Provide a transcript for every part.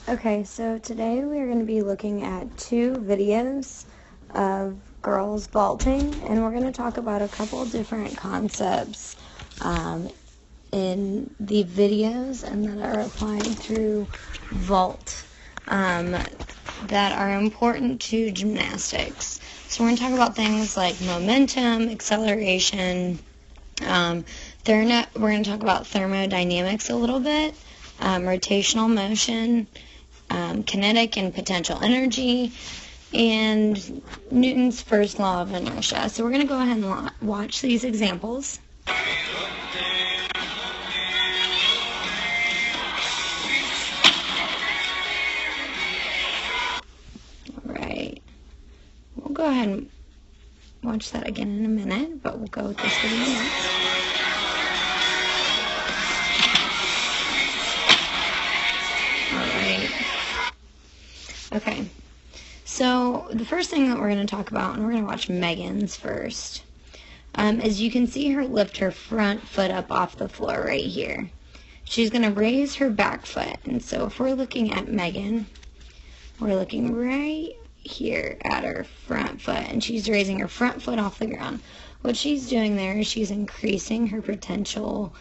Okay, so today we're going to be looking at 2 videos of girls vaulting, and we're going to talk about a couple different concepts in the videos and that are applied through vault that are important to gymnastics. So we're going to talk about things like momentum, acceleration, we're going to talk about thermodynamics a little bit, rotational motion, kinetic and potential energy, and Newton's first law of inertia. So we're going to go ahead and watch these examples. Alright, we'll go ahead and watch that again in a minute, but we'll go with this video next. Alright. Okay, so the first thing that we're going to talk about, and we're going to watch Megan's first, is you can see her lift her front foot up off the floor right here. She's going to raise her back foot, and so if we're looking at Megan, we're looking right here at her front foot, and she's raising her front foot off the ground. What she's doing there is she's increasing her potential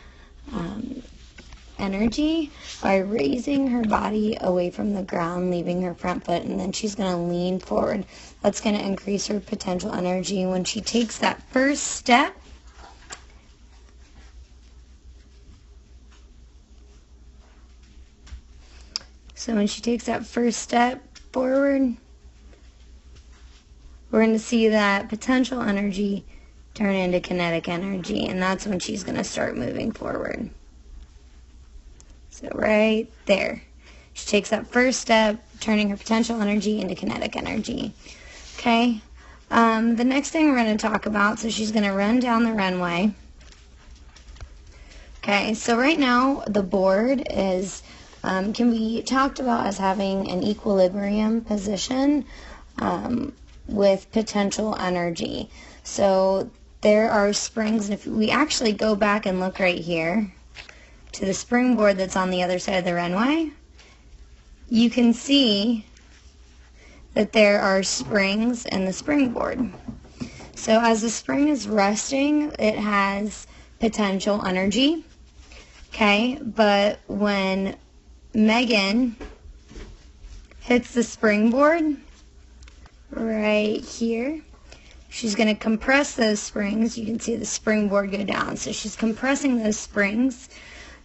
energy by raising her body away from the ground, leaving her front foot, and then she's going to lean forward. That's going to increase her potential energy. When she takes that first step, forward, we're going to see that potential energy turn into kinetic energy, and that's when she's going to start moving forward. So right there, she takes that first step, turning her potential energy into kinetic energy. Okay, the next thing we're going to talk about, so she's going to run down the runway. Okay, so right now the board is can be talked about as having an equilibrium position with potential energy. So there are springs, and if we actually go back and look right here to the springboard that's on the other side of the runway, you can see that there are springs in the springboard. So as the spring is resting, it has potential energy. Okay, but when Megan hits the springboard right here, she's going to compress those springs. You can see the springboard go down. So she's compressing those springs.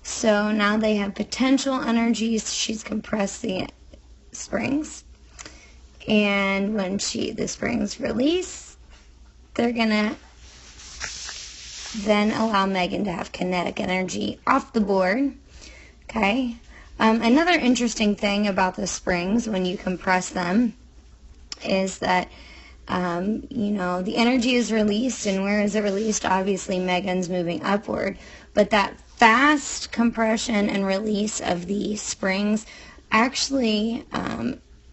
So now they have potential energy. She's compressed the springs. And when the springs release, they're going to then allow Megan to have kinetic energy off the board. Okay. Another interesting thing about the springs when you compress them is that the energy is released, and where is it released? Obviously Megan's moving upward, but that fast compression and release of the springs, actually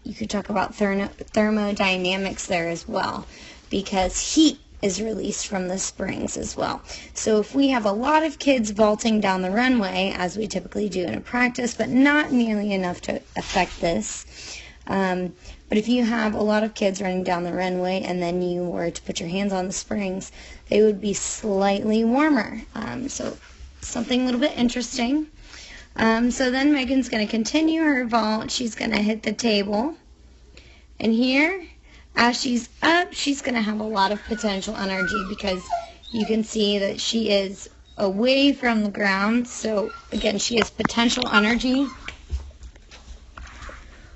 you could talk about thermodynamics there as well, because heat is released from the springs as well. So if we have a lot of kids vaulting down the runway, as we typically do in a practice, but not nearly enough to affect this, but if you have a lot of kids running down the runway and then you were to put your hands on the springs, they would be slightly warmer. So something a little bit interesting. So then Megan's going to continue her vault. She's going to hit the table. And here, as she's up, she's going to have a lot of potential energy, because you can see that she is away from the ground. So again, she has potential energy.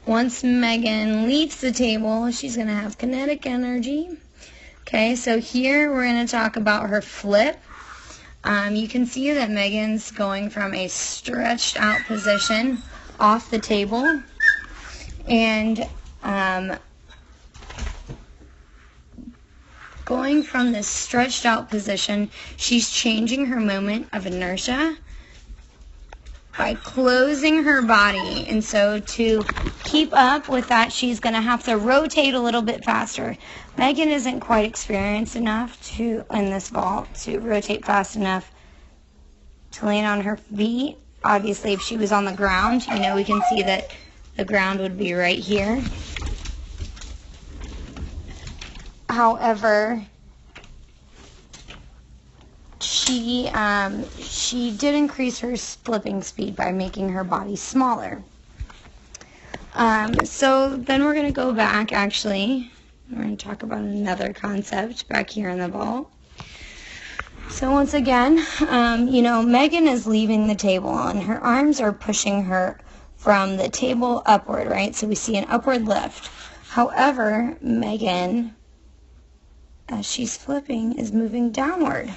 Once Megan leaves the table, she's going to have kinetic energy. Okay, so here we're going to talk about her flip. You can see that Megan's going from a stretched out position off the table, and going from this stretched out position, she's changing her moment of inertia by closing her body. And so to keep up with that, she's going to have to rotate a little bit faster. Megan isn't quite experienced enough in this vault to rotate fast enough to land on her feet. Obviously, if she was on the ground, we can see that The ground would be right here. However, she did increase her flipping speed by making her body smaller. So then we're going to go back, actually. We're going to talk about another concept back here in the vault. So once again, Megan is leaving the table, and her arms are pushing her from the table upward, right? So we see an upward lift. However, Megan, as she's flipping, is moving downward.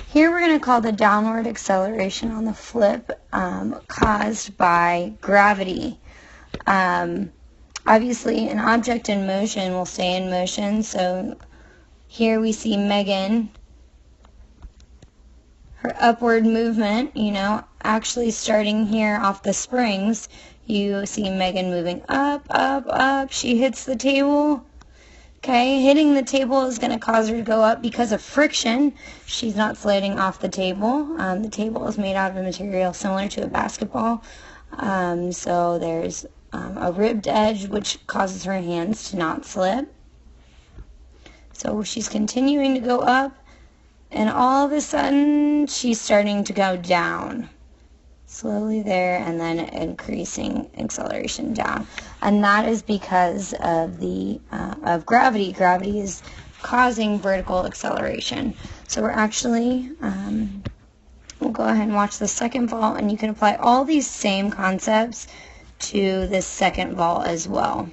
Here we're going to call the downward acceleration on the flip caused by gravity. Obviously, an object in motion will stay in motion, so here we see Megan, her upward movement, actually starting here off the springs. You see Megan moving up, up, up. She hits the table. Okay, hitting the table is going to cause her to go up because of friction. She's not sliding off the table. The table is made out of a material similar to a basketball. So there's a ribbed edge, which causes her hands to not slip. So she's continuing to go up, and all of a sudden she's starting to go down. Slowly there, and then increasing acceleration down. And that is because of of gravity. Gravity is causing vertical acceleration. So we're actually, we'll go ahead and watch the second vault, and you can apply all these same concepts to this second vault as well.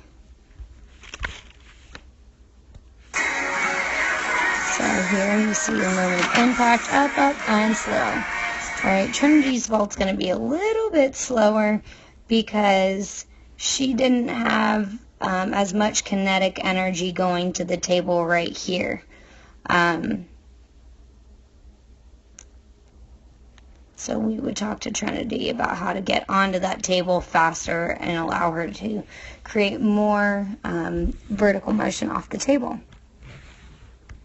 So here you see your moment of impact, up, up, and slow. Alright, Trinity's vault's going to be a little bit slower because she didn't have as much kinetic energy going to the table right here. So we would talk to Trinity about how to get onto that table faster and allow her to create more vertical motion off the table.